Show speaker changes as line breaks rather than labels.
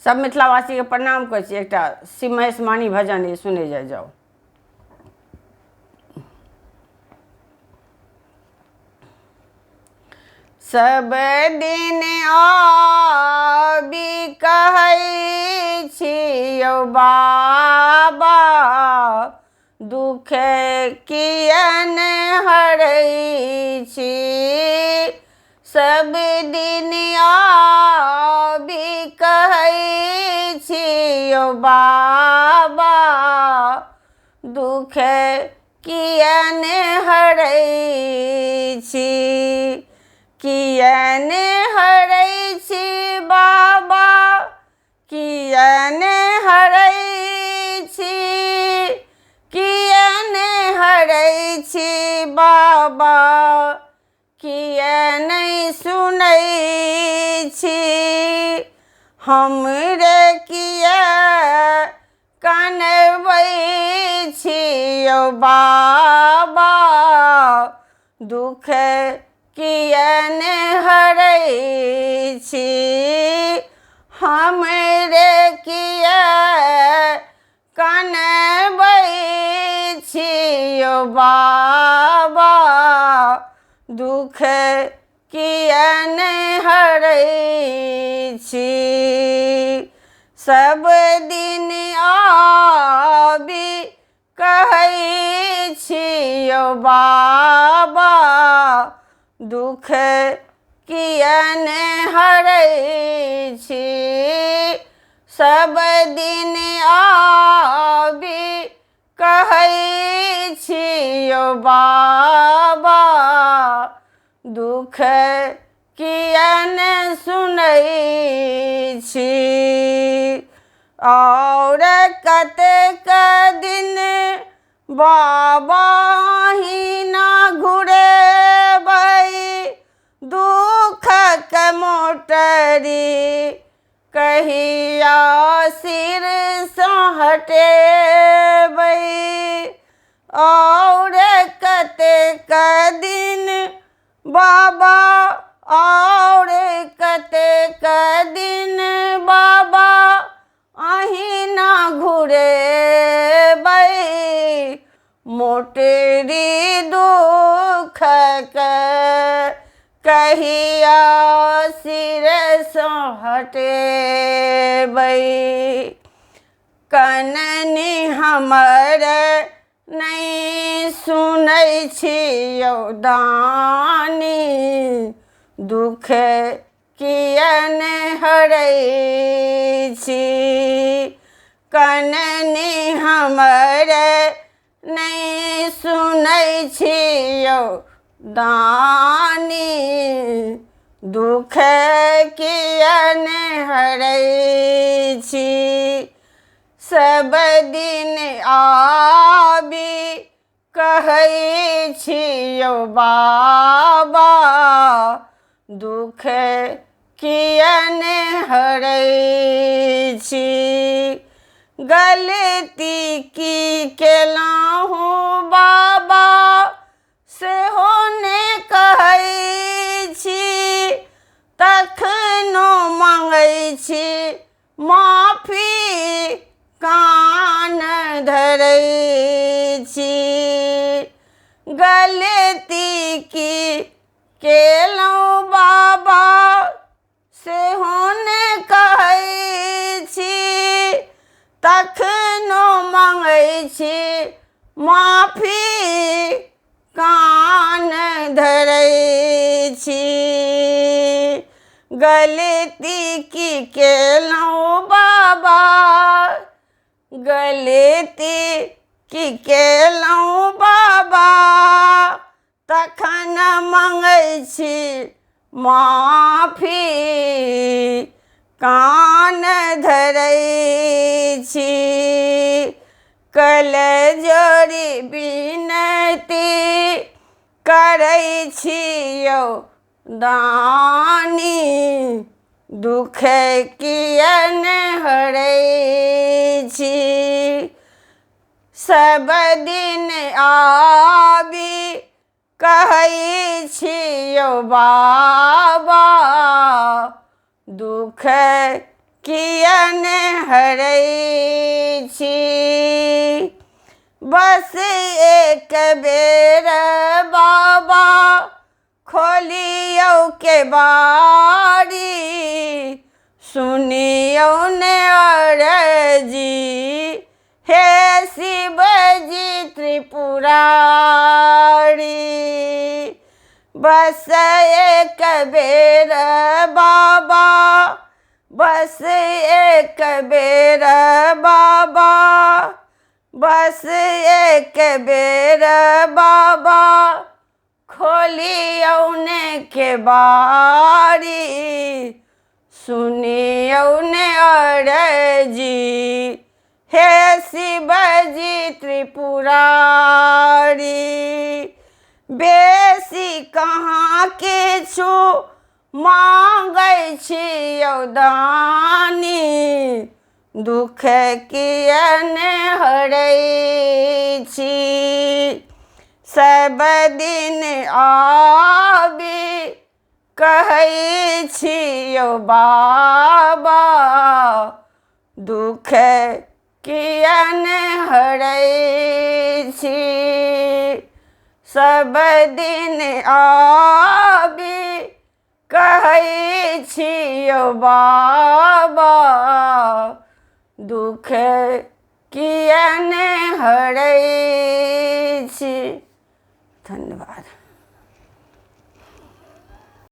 सब मिथिलावासी के प्रणाम कर छी। एक शिव महेश मानी भजन ये सुने जाओ। सब दिन आबी कहै छियौ बाबा, दुख कियन हरै छी। सब दिन आबी कहै छियौ बाबा, दुख कियन हरै छी। कियन हरै छी बाबा, कियन हरै छी। कियन हरै छी बाबा, कियन सुनै छी। हमरे किया कानबै छियौ बाबा, दुख कियन हरै छी। हमरे किया कानबै छियौ बाबा, दुख कियन हरै छी। सब दिन आबी कहै छियौ बाबा, दुख कियन हरै छी। सब दिन आबी कहै छियौ बाबा, दुख कियन सुनै छी। और कतेक दिन बाबा अहिना घुरेबै, दुखक मोटरी कहिया सिर सँ हटेबै। और कतेक दिन बाबा, और कतेक दिन बाबा अहिना घुरेबै, मोटरी दुखक कहिया सिर सँ हटेबै। कननी हमर नहि सुनै छियौ दानी, दुख कियन हरै छी। कननी हमर नहि सुनै छियौ दानी, दुख कियन हरै छी। सब दिन आबी कहै छियौ बाबा, दुख कियन हरै छी। गलती की केलहुँ बाबा, सेहो ने कहै छी। तखनो मङ्गै छी माफी, कान धरै छी। गलती की केलहुँ बाबा, सेहो ने कहै छी। तखनो मङ्गै छी माफी, कान धरै छी। गलती की केलहुँ बाबा, गलती की केलहुँ बाबा, तखन मङ्गै छी माफी, कान धरै छी। कल जोड़ी विनती करै छियौ दानी, दुख कियन हरै छी। सब दिन आबी कहै छियौ बाबा, दुख कियन हरै छी। बस एक बेर बाबा खोलियौ के बारी, सुनियौ ने अरजी हे शिवजी त्रिपुरारी। बस एक बेर बाबा, बस एक बेर बाबा, बस एक बेर बाबा खोलियौ ने के बारी, सुनियौ ने अरजी हे शिवजी त्रिपुरारी। बेसी कहाँ किछु मांगै छियौ दानी, दुख कियन हरै छी। सब दिन आबी कहै छियौ बाबा, दुख कियन हरै छी। सब दिन आबी कहै छियौ बाबा, दुख कियन हरै छी। धन्यवाद।